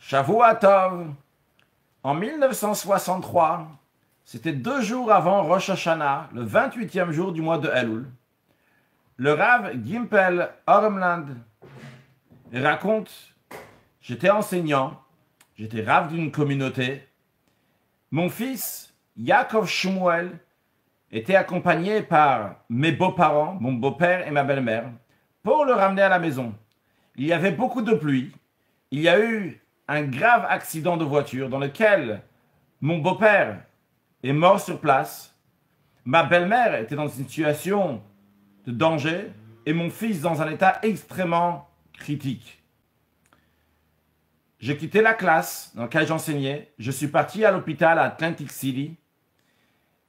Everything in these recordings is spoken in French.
Shavua Tov, en 1963, c'était 2 jours avant Rosh Hashanah, le 28e jour du mois de Elul. Le Rav Gimpel Oremland raconte, j'étais enseignant, j'étais Rav d'une communauté. Mon fils, Yaakov Shmuel, était accompagné par mes beaux-parents, mon beau-père et ma belle-mère, pour le ramener à la maison. Il y avait beaucoup de pluie. Il y a eu un grave accident de voiture dans lequel mon beau-père est mort sur place. Ma belle-mère était dans une situation de danger et mon fils dans un état extrêmement critique. J'ai quitté la classe dans laquelle j'enseignais. Je suis parti à l'hôpital à Atlantic City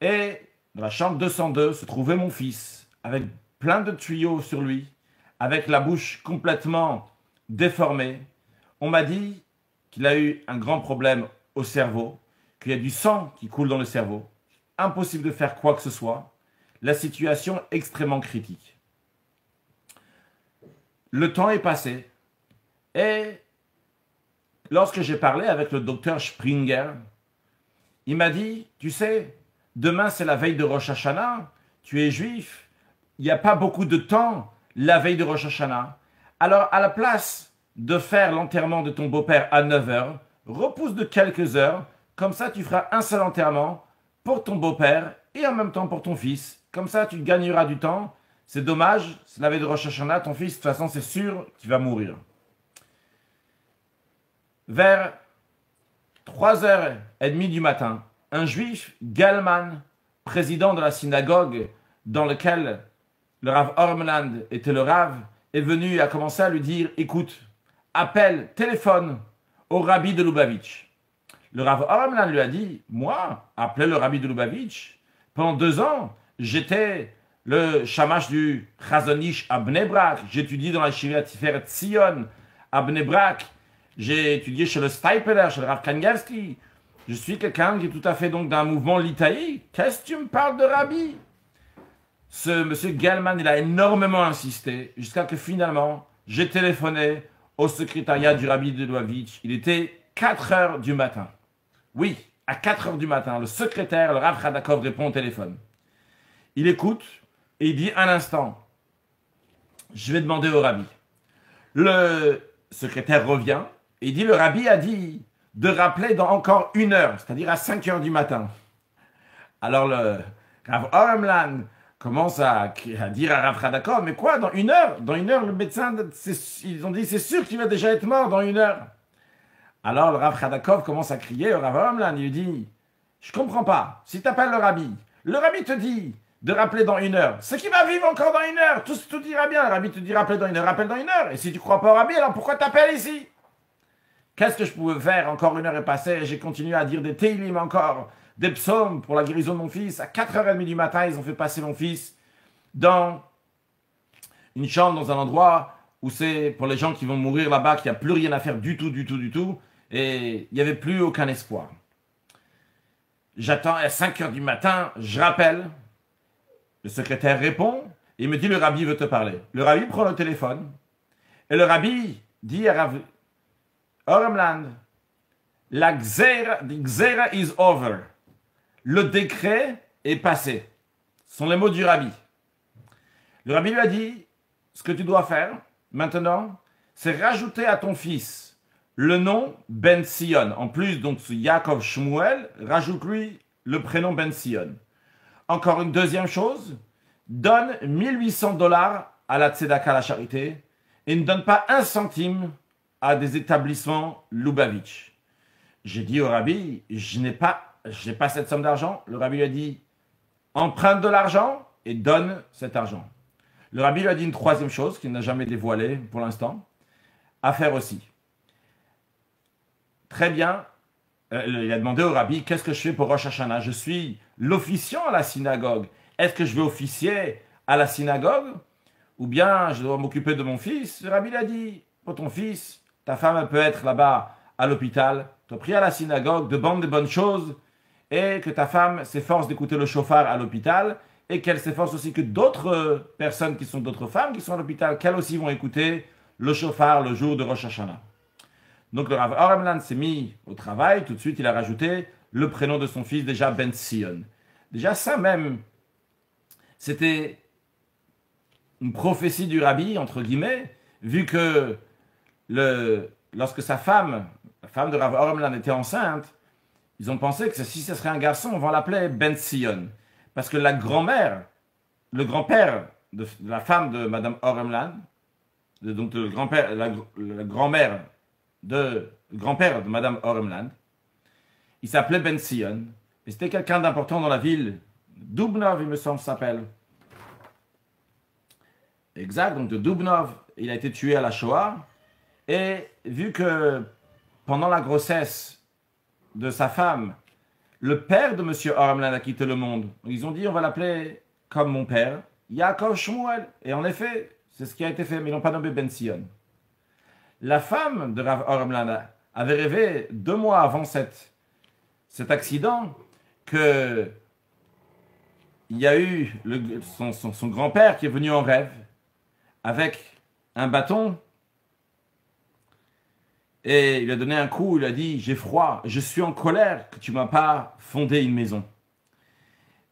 et dans la chambre 202 se trouvait mon fils avec plein de tuyaux sur lui, avec la bouche complètement déformée. On m'a dit qu'il a eu un grand problème au cerveau, qu'il y a du sang qui coule dans le cerveau. Impossible de faire quoi que ce soit. La situation est extrêmement critique. Le temps est passé et lorsque j'ai parlé avec le docteur Springer, il m'a dit, tu sais, demain c'est la veille de Rosh Hashanah, tu es juif, il n'y a pas beaucoup de temps la veille de Rosh Hashanah. Alors à la place de faire l'enterrement de ton beau-père à 9 heures, repousse de quelques heures, comme ça tu feras un seul enterrement pour ton beau-père et en même temps pour ton fils. Comme ça tu gagneras du temps. C'est dommage, c'est la veille de Rosh Hashanah, ton fils, de toute façon c'est sûr qu'il va mourir. Vers 3h30 du matin, un juif, Gelman, président de la synagogue dans laquelle le Rav Ormland était le Rav, est venu et a commencé à lui dire, écoute, appelle, téléphone au Rabbi de Lubavitch. Le Rav Ormland lui a dit, moi, appelez le Rabbi de Lubavitch. Pendant 2 ans, j'étais le shamash du Chazon Ish à Bnei Brak. J'ai étudié dans la Shiva Tiferet Tzion à Bnei Brak. J'ai étudié chez le Steipeler, chez le Rav Kanievski. Je suis quelqu'un qui est tout à fait donc d'un mouvement litaï. Qu'est-ce que tu me parles de Rabbi? Ce monsieur Gelman, il a énormément insisté jusqu'à que finalement, j'ai téléphoné au secrétariat du Rabbi de Lubavitch. Il était 4 heures du matin. Oui, à 4 heures du matin, le secrétaire, le Rav Khadakov, répond au téléphone. Il écoute et il dit un instant, je vais demander au Rabbi. Le secrétaire revient et il dit, le Rabbi a dit de rappeler dans encore 1 heure, c'est-à-dire à 5 heures du matin. Alors le Rav Oremland commence à dire à Rav Khadakov, mais quoi, dans 1 heure? Dans 1 heure, le médecin, ils ont dit, c'est sûr qu'il va déjà être mort dans 1 heure. Alors le Rav Khadakov commence à crier au Rav Oremland, il lui dit, je comprends pas, si tu appelles le Rabbi te dit de rappeler dans 1 heure, c'est qu'il va vivre encore dans 1 heure, tout ira bien, le Rabbi te dit rappeler dans 1 heure, rappelle dans 1 heure, et si tu crois pas au Rabbi, alors pourquoi t'appelles ici? Qu'est-ce que je pouvais faire? Encore 1 heure est passée, j'ai continué à dire des télim encore, des psaumes pour la guérison de mon fils. À 4h30 du matin, ils ont fait passer mon fils dans une chambre, dans un endroit où c'est pour les gens qui vont mourir là-bas, qu'il n'y a plus rien à faire du tout, et il n'y avait plus aucun espoir. J'attends à 5h du matin, je rappelle, le secrétaire répond, et il me dit, le Rabbi veut te parler. Le Rabbi prend le téléphone, et le Rabbi dit à Rav Oremland, la Gzera is over. Le décret est passé. Ce sont les mots du Rabbi. Le Rabbi lui a dit, ce que tu dois faire maintenant, c'est rajouter à ton fils le nom Ben Sion. En plus, donc, ce Yaakov Shmuel, rajoute-lui le prénom Ben Sion. Encore une deuxième chose, donne 1800 $ à la Tzedaka, la charité, et ne donne pas 1 centime à des établissements Lubavitch. J'ai dit au Rabbi, je n'ai pas cette somme d'argent. Le Rabbi lui a dit, emprunte de l'argent et donne cet argent. Le Rabbi lui a dit une troisième chose qu'il n'a jamais dévoilée pour l'instant, à faire aussi. Très bien, il a demandé au Rabbi, qu'est-ce que je fais pour Rosh Hashanah? Je suis l'officiant à la synagogue. Est-ce que je vais officier à la synagogue? Ou bien je dois m'occuper de mon fils? Le Rabbi l'a dit, pour ton fils, ta femme peut être là-bas à l'hôpital, tu as pris à la synagogue, demande de bonnes choses, et que ta femme s'efforce d'écouter le chauffard à l'hôpital, et qu'elle s'efforce aussi que d'autres personnes qui sont d'autres femmes qui sont à l'hôpital, qu'elles aussi vont écouter le chauffard le jour de Rosh Hashanah. Donc le Rav Oremland s'est mis au travail, tout de suite il a rajouté le prénom de son fils, déjà Ben Sion. Déjà ça même, c'était une prophétie du rabbi, entre guillemets, vu que lorsque sa femme, la femme de Rav Oremland était enceinte, ils ont pensé que si ce serait un garçon, on va l'appeler Ben Sion. Parce que la grand-mère, le grand-père de la femme de Madame Oremland, donc le grand-père, la grand-mère le grand-père de Madame Oremland, il s'appelait Ben Sion. Et c'était quelqu'un d'important dans la ville. Dubnov, il me semble, s'appelle. Exact, donc de Dubnov, il a été tué à la Shoah. Et vu que pendant la grossesse de sa femme, le père de M. Oremland a quitté le monde, ils ont dit on va l'appeler comme mon père, Yaakov Shmuel. Et en effet, c'est ce qui a été fait, mais ils n'ont pas nommé Ben Sion. La femme de Rav Oremland avait rêvé 2 mois avant cet accident que il y a eu son grand-père qui est venu en rêve avec un bâton et il lui a donné un coup, il a dit j'ai froid, je suis en colère que tu m'as pas fondé une maison.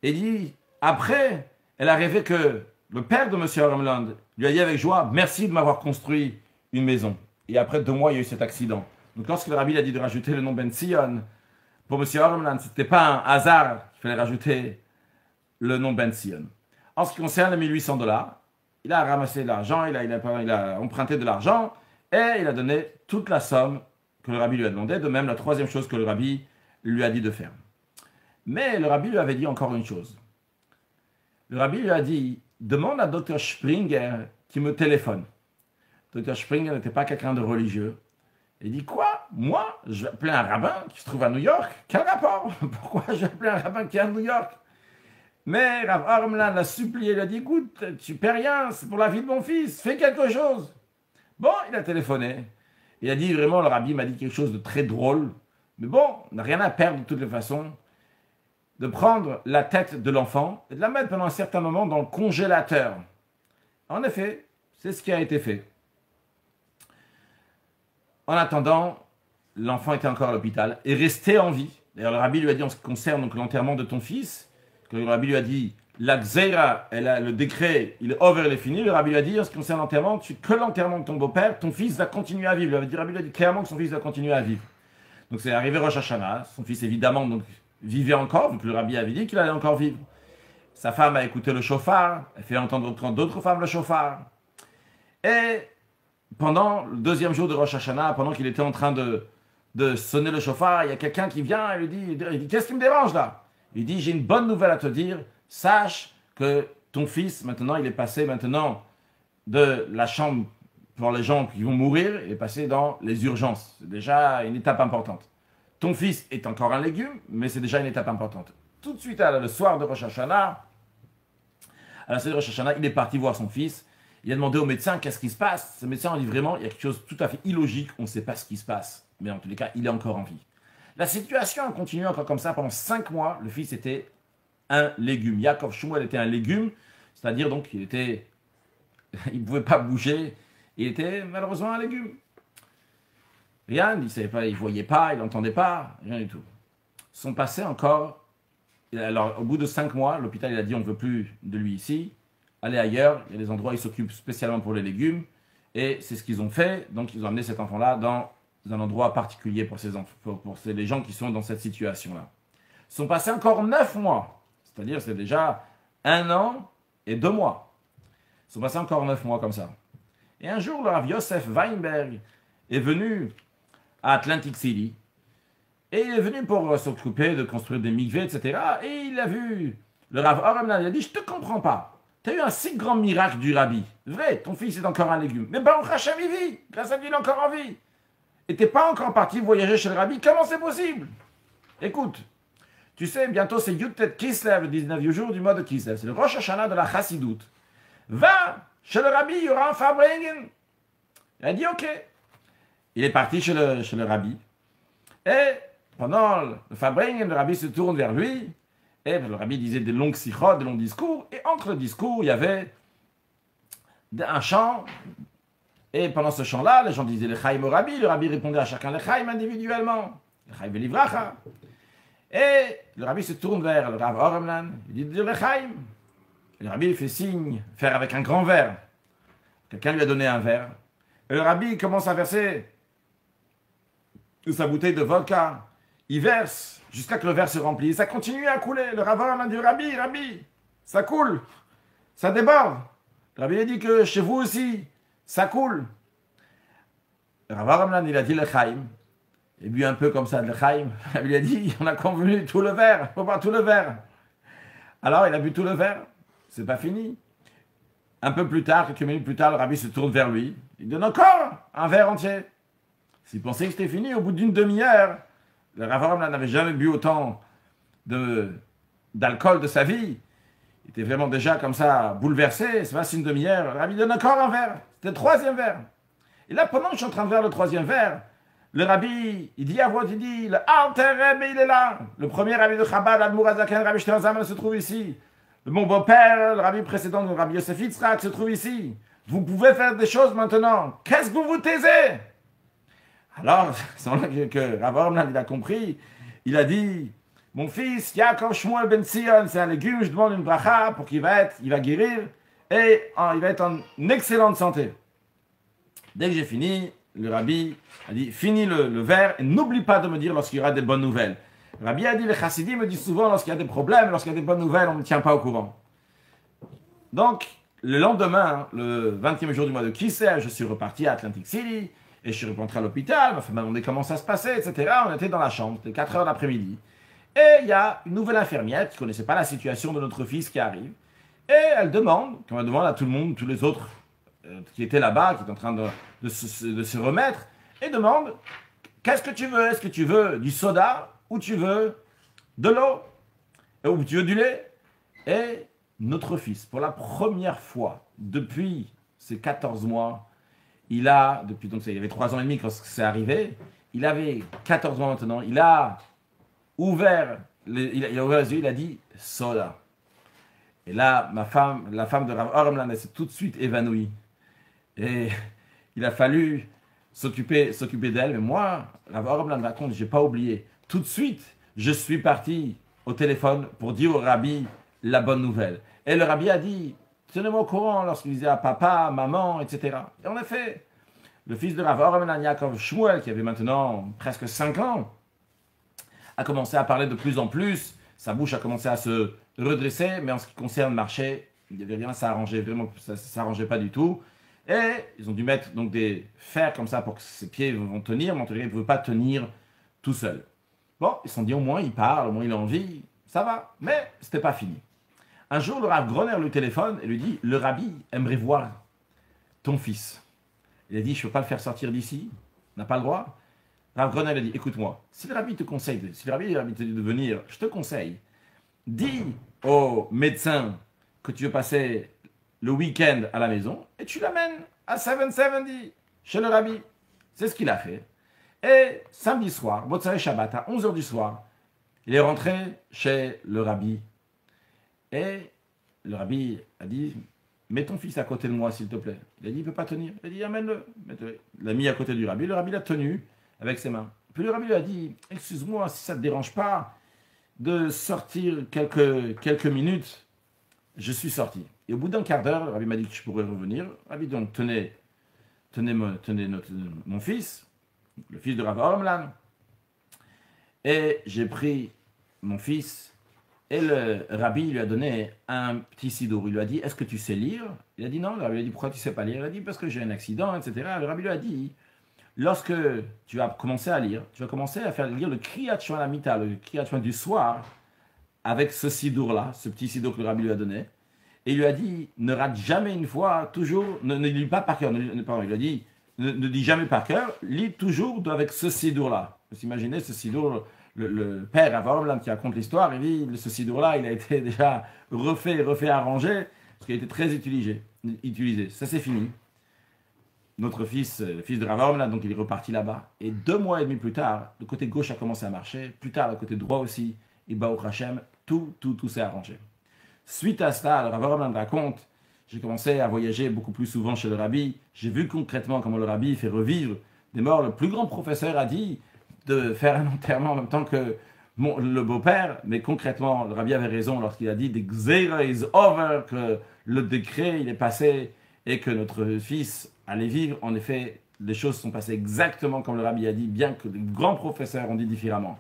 Et dit après, elle a rêvé que le père de M. Oremland lui a dit avec joie merci de m'avoir construit une maison. Et après 2 mois, il y a eu cet accident. Donc lorsque le rabbi a dit de rajouter le nom Ben Sion, pour M. Oremland, ce n'était pas un hasard qu'il fallait rajouter le nom Ben Sion. En ce qui concerne les $1 800, il a ramassé de l'argent, il a emprunté de l'argent et il a donné toute la somme que le rabbi lui a demandé, de même la 3e chose que le rabbi lui a dit de faire. Mais le rabbi lui avait dit encore une chose. Le rabbi lui a dit, demande à Dr. Springer qui me téléphone. Dr. Springer n'était pas quelqu'un de religieux. Il dit quoi? Moi, je vais appeler un rabbin qui se trouve à New York? Quel rapport? Pourquoi je vais appeler un rabbin qui est à New York? Mais Rav Oremland l'a supplié, il a dit écoute, tu ne paies rien, c'est pour la vie de mon fils, fais quelque chose. Bon, il a téléphoné. Il a dit vraiment, le rabbi m'a dit quelque chose de très drôle. Mais bon, on n'a rien à perdre de toutes les façons. De prendre la tête de l'enfant et de la mettre pendant un certain moment dans le congélateur. En effet, c'est ce qui a été fait. En attendant, l'enfant était encore à l'hôpital et restait en vie. D'ailleurs, le rabbi lui a dit en ce qui concerne donc l'enterrement de ton fils, que le rabbi lui a dit la Gzeira, le décret, il est over, il est fini. Le rabbi lui a dit en ce qui concerne l'enterrement, que l'enterrement de ton beau-père, ton fils va continuer à vivre. Le rabbi lui a dit clairement que son fils va continuer à vivre. Donc c'est arrivé Rosh Hashanah, son fils évidemment donc, vivait encore, vu que le rabbi avait dit qu'il allait encore vivre. Sa femme a écouté le chauffard, elle fait entendre d'autres femmes le chauffard. Et pendant le 2e jour de Rosh Hashanah, pendant qu'il était en train de sonner le chauffard, il y a quelqu'un qui vient et lui dit qu'est-ce qui me dérange là? Il dit j'ai une bonne nouvelle à te dire, sache que ton fils maintenant il est passé maintenant de la chambre pour les gens qui vont mourir, il est passé dans les urgences. C'est déjà une étape importante. Ton fils est encore un légume, mais c'est déjà une étape importante. Tout de suite, le soir de Rosh Hashanah, à la soirée de Rosh Hashanah, il est parti voir son fils. Il a demandé au médecin qu'est-ce qui se passe. Ce médecin a dit vraiment, il y a quelque chose de tout à fait illogique, on ne sait pas ce qui se passe. Mais en tous les cas, il est encore en vie. La situation a continué encore comme ça pendant 5 mois. Le fils était un légume. Yaakov Shmuel était un légume, c'est-à-dire donc il ne pouvait pas bouger. Il était malheureusement un légume. Rien, il ne savait pas, il ne voyait pas, il n'entendait pas, rien du tout. Son passé encore. Alors, au bout de 5 mois, l'hôpital il a dit on ne veut plus de lui ici. Allez ailleurs, il y a des endroits où ils s'occupent spécialement pour les légumes. Et c'est ce qu'ils ont fait. Donc, ils ont amené cet enfant-là dans un endroit particulier pour les gens qui sont dans cette situation-là. Ils sont passés encore 9 mois. C'est-à-dire, c'est déjà 1 an et 2 mois. Ils sont passés encore 9 mois comme ça. Et un jour, le Rav Yosef Weinberg est venu à Atlantic City. Et il est venu pour s'occuper de construire des mikvés, etc. Et il a vu le Rav Oremland. Il a dit, je ne te comprends pas. Tu as eu un si grand miracle du rabbi. Vrai, ton fils est encore un légume. Mais Baruch Hashem, il vit. Grâce à Dieu, il est encore en vie. Et tu n'es pas encore parti voyager chez le rabbi. Comment c'est possible? Écoute, tu sais, bientôt c'est Yutet Kislev, le 19e jour du mois de Kislev. C'est le Rosh Hashanah de la Chassidoute. Va chez le rabbi, il y aura un Farbringen. Il a dit ok. Il est parti chez le rabbi. Et pendant le Farbringen, le rabbi se tourne vers lui. Et le rabbi disait des longues sikhot, des longs discours. Et entre le discours, il y avait un chant. Et pendant ce chant-là, les gens disaient l'Echaim au Rabbi. Le Rabbi répondait à chacun l'Echaim individuellement. L'Echaim Velivracha. Et le Rabbi se tourne vers le Rav Oremlan. Il dit l'Echaim. Le Rabbi fait signe, faire avec un grand verre. Quelqu'un lui a donné un verre. Et le Rabbi commence à verser de sa bouteille de vodka. Il verse jusqu'à que le verre se remplisse. Ça continue à couler. Le Rav Oremlan dit Rabbi, ça coule. Ça déborde. Le Rabbi a dit que chez vous aussi, ça coule. Le Rav Oremlan, il a dit l'Echaim. Il a bu un peu comme ça de l'Echaim. Il a dit, on a convenu tout le verre. Il faut boire tout le verre. Alors, il a bu tout le verre. C'est pas fini. Un peu plus tard, quelques minutes plus tard, le Rabbi se tourne vers lui. Il donne encore un verre entier. S'il pensait que c'était fini, au bout d'une demi-heure, le Rav Oremlan n'avait jamais bu autant d'alcool de sa vie. Il était vraiment déjà comme ça, bouleversé. C'est pas une demi-heure. Le Rabbi donne encore un verre. C'était le troisième verre. Et là, pendant que je suis en train de faire le troisième verre, le Rabbi, il dit à voix, il dit, le Alter Rebbe, il est là. Le premier Rabbi de Chabad, Admour Azaken, Rabbi Sternzam, se trouve ici. Mon beau-père, le Rabbi précédent, le Rabbi Yosef Yitzhak, se trouve ici. Vous pouvez faire des choses maintenant. Qu'est-ce que vous vous taisez? Alors, c'est là que Rav Oremlan, il a compris. Il a dit, mon fils, Yaakov Shmuel Ben Sion, c'est un légume, je demande une bracha pour il va guérir et il va être en excellente santé. Dès que j'ai fini, le Rabbi a dit, finis le verre et n'oublie pas de me dire lorsqu'il y aura des bonnes nouvelles. Le Rabbi a dit, les chassidim me disent souvent lorsqu'il y a des problèmes, lorsqu'il y a des bonnes nouvelles, on ne me tient pas au courant. Donc, le lendemain, le 20e jour du mois de Kislev, je suis reparti à Atlantic City et je suis rentré à l'hôpital, ma femme m'a demandé comment ça se passait, etc. On était dans la chambre, c'était 4 heures d'après-midi. Et il y a une nouvelle infirmière qui ne connaissait pas la situation de notre fils qui arrive. Et elle demande, comme elle demande à tout le monde, tous les autres qui étaient là-bas, qui étaient en train de se remettre, et demande, qu'est-ce que tu veux? Est-ce que tu veux du soda ou tu veux de l'eau? Ou tu veux du lait? Et notre fils, pour la première fois depuis ces 14 mois, il avait 3 ans et demi quand c'est arrivé, il avait 14 mois maintenant, il a ouvert les yeux, il a dit soda. Et là, la femme de Rav Oremlan, elle s'est tout de suite évanouie. Et il a fallu s'occuper d'elle. Mais moi, Rav Oremlan me raconte, je n'ai pas oublié. Tout de suite, je suis parti au téléphone pour dire au Rabbi la bonne nouvelle. Et le Rabbi a dit, tenez-moi au courant lorsqu'il disait à papa, maman, etc. Et en effet, le fils de Rav Oremlan, Yaakov Shmuel, qui avait maintenant presque 5 ans, a commencé à parler de plus en plus. Sa bouche a commencé à se redresser, mais en ce qui concerne marcher, il n'y avait rien, ça arrangeait vraiment, ça s'arrangeait pas du tout. Et ils ont dû mettre donc des fers comme ça pour que ses pieds vont tenir, mais en tout cas, il ne pouvait pas tenir tout seul. Bon, ils se sont dit au moins il parle, au moins il a envie, ça va. Mais c'était pas fini. Un jour, le Rav Groner lui téléphone et lui dit, le Rabbi aimerait voir ton fils. Il a dit, je ne peux pas le faire sortir d'ici, n'a pas le droit. Rav Groner a dit, écoute-moi, si le Rabbi te conseille, si le Rabbi te dit de venir, je te conseille, dis au médecin que tu veux passer le week-end à la maison et tu l'amènes à 770 chez le Rabbi. C'est ce qu'il a fait. Et samedi soir, Motzei Shabbat, à 11h du soir, il est rentré chez le Rabbi. Et le Rabbi a dit, mets ton fils à côté de moi, s'il te plaît. Il a dit, il ne peut pas tenir. Il a dit, amène-le. Il l'a mis à côté du Rabbi. Le Rabbi l'a tenu avec ses mains. Puis le Rabbi lui a dit, excuse-moi, si ça ne te dérange pas de sortir quelques minutes, je suis sorti. Et au bout d'un quart d'heure, le Rabbi m'a dit que je pourrais revenir. Le Rabbi donc tenez mon fils, le fils de Rav Oremlan. Et j'ai pris mon fils et le Rabbi lui a donné un petit sidour. Il lui a dit, est-ce que tu sais lire? Il a dit non. Le Rabbi lui a dit, pourquoi tu ne sais pas lire? Il a dit, parce que j'ai un accident, etc. Le Rabbi lui a dit, lorsque tu vas commencer à lire, tu vas commencer à faire lire le Kriyat Shema Lamita, le Kriyat Shema du soir, avec ce sidour-là, ce petit sidour que le Rabbi lui a donné. Et il lui a dit, ne rate jamais une fois, toujours, ne lis pas par cœur. Pardon, il lui a dit, ne dis jamais par cœur, lis toujours avec ce sidour-là. Vous imaginez ce sidour, le père Rav Oremlan qui raconte l'histoire, il dit, ce sidour-là, il a été déjà refait, arrangé, parce qu'il a été très utilisé. Ça, c'est fini. Notre fils, le fils de Rav Oremlan, donc il est reparti là-bas. Et 2 mois et demi plus tard, le côté gauche a commencé à marcher. Plus tard, le côté droit aussi. Et Baruch Hashem, tout s'est arrangé. Suite à cela, le Rav Oremlan raconte j'ai commencé à voyager beaucoup plus souvent chez le rabbi. J'ai vu concrètement comment le rabbi fait revivre des morts. Le plus grand professeur a dit de faire un enterrement en même temps que le beau-père, mais concrètement, le rabbi avait raison lorsqu'il a dit « The Gzeira is over », que le décret, il est passé et que notre fils allait vivre. En effet, les choses sont passées exactement comme le rabbi a dit, bien que les grands professeurs ont dit différemment.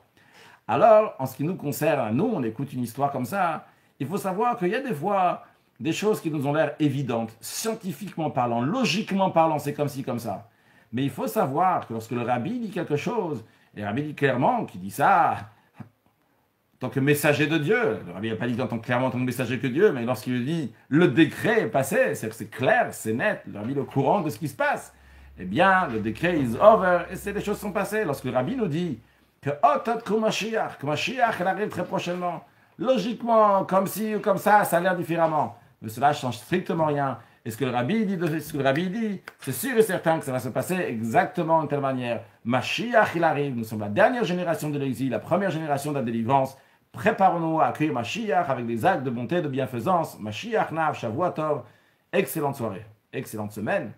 Alors, en ce qui nous concerne, nous, on écoute une histoire comme ça, il faut savoir qu'il y a des fois des choses qui nous ont l'air évidentes, scientifiquement parlant, logiquement parlant, c'est comme ci, comme ça. Mais il faut savoir que lorsque le rabbi dit quelque chose, et le rabbi dit clairement qu'il dit ça en tant que messager de Dieu, le rabbi n'a pas dit clairement en tant que messager que Dieu, mais lorsqu'il dit le décret est passé, c'est clair, c'est net, le rabbi est au courant de ce qui se passe. Eh bien, le décret is over, et les choses sont passées. Lorsque le rabbi nous dit que Mashiach, elle arrive très prochainement, logiquement, comme ci ou comme ça a l'air différemment. Mais cela ne change strictement rien. Et ce que le rabbi dit, c'est sûr et certain que ça va se passer exactement de telle manière. Mashiach, il arrive. Nous sommes la dernière génération de l'exil, la première génération de la délivrance. Préparons-nous à accueillir Mashiach avec des actes de bonté, de bienfaisance. Mashiach Nav, Shavuot Tov. Excellente soirée, excellente semaine.